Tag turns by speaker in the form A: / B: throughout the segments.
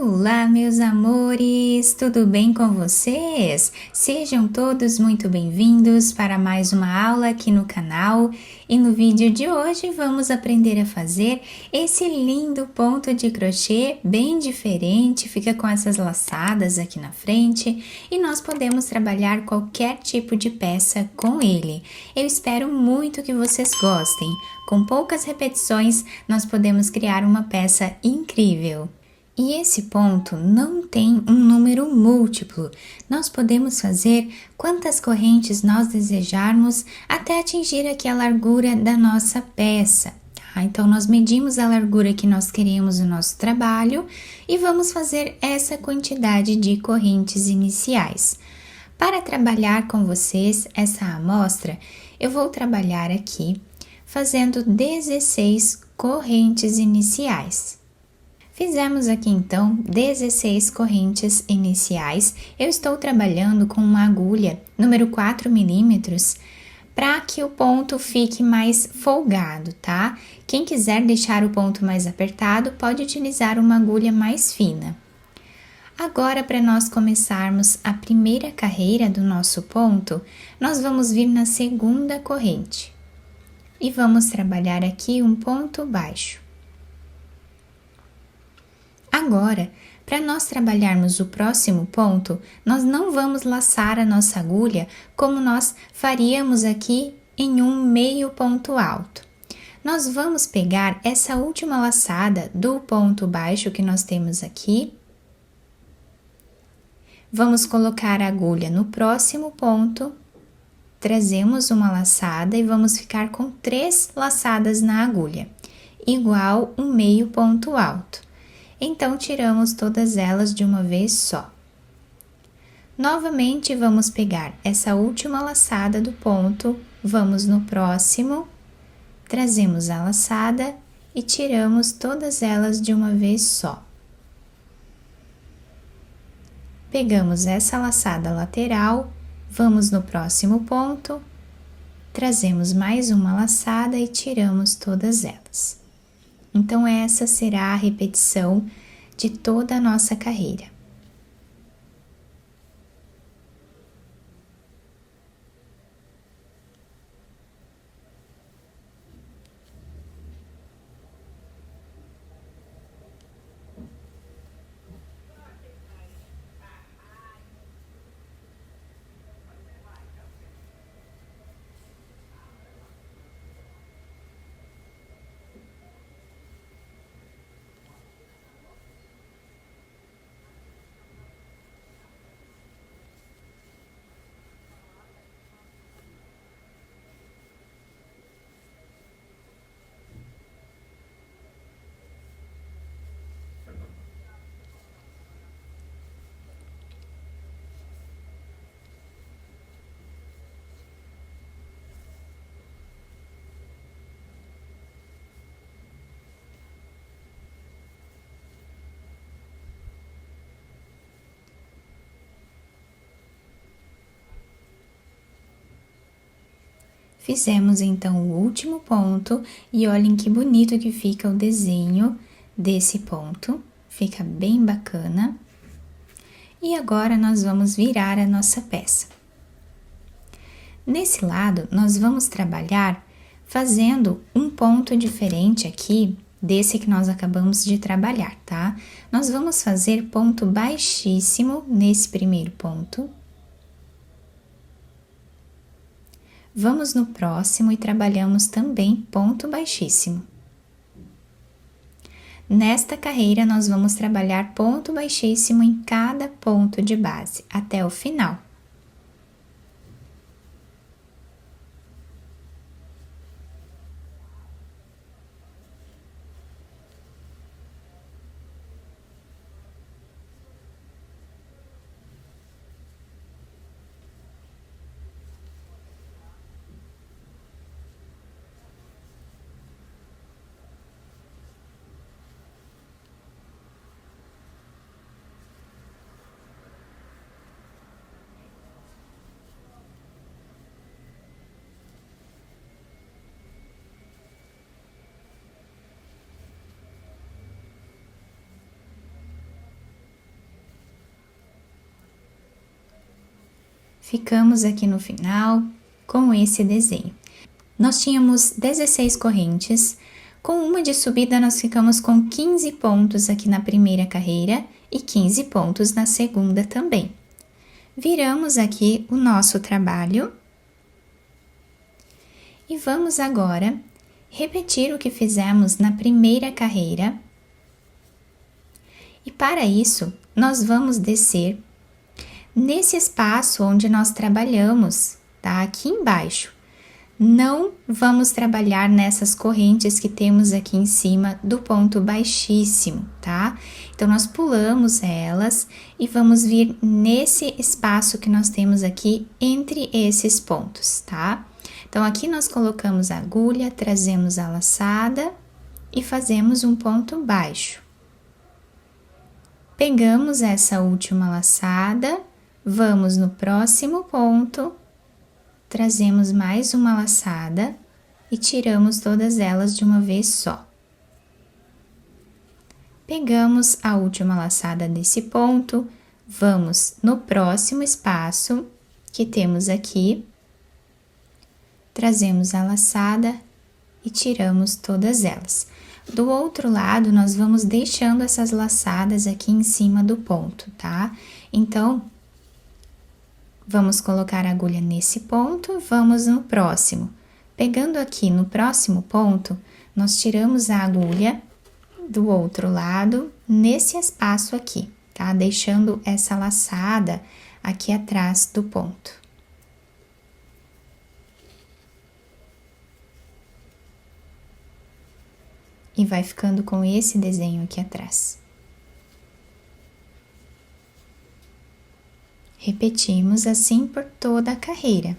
A: Olá, meus amores, tudo bem com vocês? Sejam todos muito bem-vindos para mais uma aula aqui no canal e no vídeo de hoje vamos aprender a fazer esse lindo ponto de crochê bem diferente, fica com essas laçadas aqui na frente e nós podemos trabalhar qualquer tipo de peça com ele. Eu espero muito que vocês gostem. Com poucas repetições, nós podemos criar uma peça incrível. E esse ponto não tem um número múltiplo, nós podemos fazer quantas correntes nós desejarmos até atingir aqui a largura da nossa peça. Tá? Então, nós medimos a largura que nós queremos no nosso trabalho e vamos fazer essa quantidade de correntes iniciais. Para trabalhar com vocês essa amostra, eu vou trabalhar aqui fazendo 16 correntes iniciais. Fizemos aqui então 16 correntes iniciais. Eu estou trabalhando com uma agulha número 4 milímetros para que o ponto fique mais folgado, tá? Quem quiser deixar o ponto mais apertado pode utilizar uma agulha mais fina. Agora, para nós começarmos a primeira carreira do nosso ponto, nós vamos vir na segunda corrente e vamos trabalhar aqui um ponto baixo. Agora, para nós trabalharmos o próximo ponto, nós não vamos laçar a nossa agulha como nós faríamos aqui em um meio ponto alto. Nós vamos pegar essa última laçada do ponto baixo que nós temos aqui. Vamos colocar a agulha no próximo ponto, trazemos uma laçada e vamos ficar com 3 laçadas na agulha, igual um meio ponto alto. Então, tiramos todas elas de uma vez só. Novamente, vamos pegar essa última laçada do ponto, vamos no próximo, trazemos a laçada e tiramos todas elas de uma vez só. Pegamos essa laçada lateral, vamos no próximo ponto, trazemos mais uma laçada e tiramos todas elas. Então, essa será a repetição de toda a nossa carreira. Fizemos então o último ponto e olhem que bonito que fica o desenho desse ponto, fica bem bacana. E agora nós vamos virar a nossa peça. Nesse lado, nós vamos trabalhar fazendo um ponto diferente aqui desse que nós acabamos de trabalhar, tá? Nós vamos fazer ponto baixíssimo nesse primeiro ponto. Vamos no próximo e trabalhamos também ponto baixíssimo. Nesta carreira, nós vamos trabalhar ponto baixíssimo em cada ponto de base, até o final. ficamos aqui no final com esse desenho. Nós tínhamos 16 correntes, com uma de subida nós ficamos com 15 pontos aqui na primeira carreira e 15 pontos na segunda também. Viramos aqui o nosso trabalho e vamos agora repetir o que fizemos na primeira carreira. E para isso, nós vamos descer nesse espaço onde nós trabalhamos, tá? Aqui embaixo. Não vamos trabalhar nessas correntes que temos aqui em cima do ponto baixíssimo, tá? Então, nós pulamos elas e vamos vir nesse espaço que nós temos aqui entre esses pontos, tá? Então, aqui nós colocamos a agulha, trazemos a laçada e fazemos um ponto baixo. Pegamos essa última laçada, vamos no próximo ponto, trazemos mais uma laçada e tiramos todas elas de uma vez só. Pegamos a última laçada desse ponto, vamos no próximo espaço que temos aqui, trazemos a laçada e tiramos todas elas. Do outro lado, nós vamos deixando essas laçadas aqui em cima do ponto, tá? Então, vamos colocar a agulha nesse ponto, vamos no próximo. Pegando aqui no próximo ponto, nós tiramos a agulha do outro lado, nesse espaço aqui, tá? Deixando essa laçada aqui atrás do ponto. E vai ficando com esse desenho aqui atrás. Repetimos assim por toda a carreira.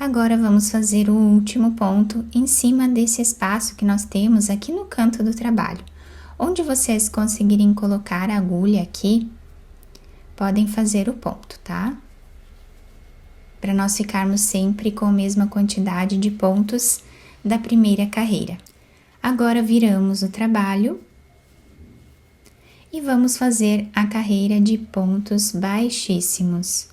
A: Agora, vamos fazer o último ponto em cima desse espaço que nós temos aqui no canto do trabalho. Onde vocês conseguirem colocar a agulha aqui, podem fazer o ponto, tá? Para nós ficarmos sempre com a mesma quantidade de pontos da primeira carreira. Agora, viramos o trabalho e vamos fazer a carreira de pontos baixíssimos.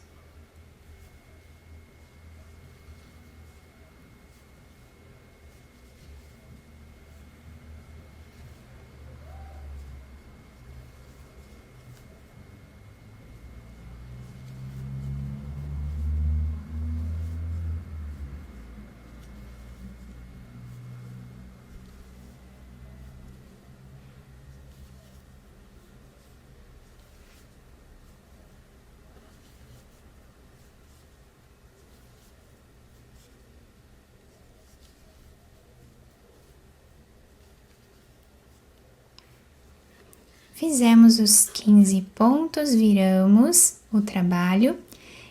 A: Fizemos os 15 pontos, viramos o trabalho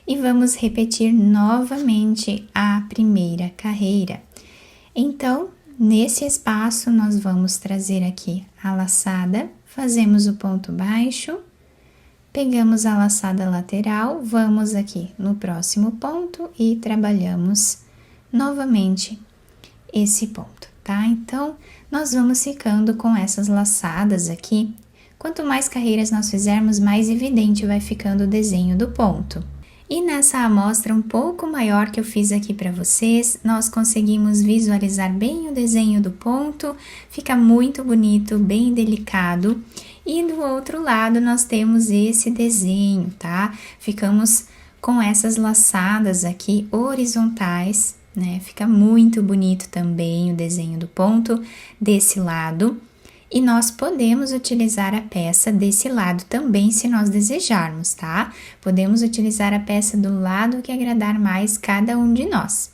A: e vamos repetir novamente a primeira carreira. Então, nesse espaço, nós vamos trazer aqui a laçada, fazemos o ponto baixo, pegamos a laçada lateral, vamos aqui no próximo ponto e trabalhamos novamente esse ponto, tá? Então, nós vamos ficando com essas laçadas aqui. Quanto mais carreiras nós fizermos, mais evidente vai ficando o desenho do ponto. E nessa amostra um pouco maior que eu fiz aqui para vocês, nós conseguimos visualizar bem o desenho do ponto, fica muito bonito, bem delicado. E do outro lado nós temos esse desenho, tá? Ficamos com essas laçadas aqui horizontais, né? Fica muito bonito também o desenho do ponto desse lado. E nós podemos utilizar a peça desse lado também, se nós desejarmos, tá? Podemos utilizar a peça do lado que agradar mais cada um de nós.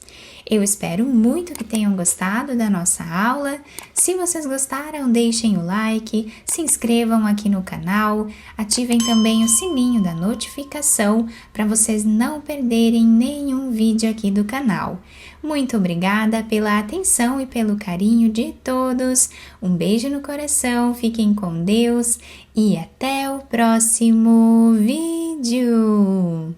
A: Eu espero muito que tenham gostado da nossa aula. Se vocês gostaram, deixem o like, se inscrevam aqui no canal, ativem também o sininho da notificação para vocês não perderem nenhum vídeo aqui do canal. Muito obrigada pela atenção e pelo carinho de todos. Um beijo no coração, fiquem com Deus e até o próximo vídeo!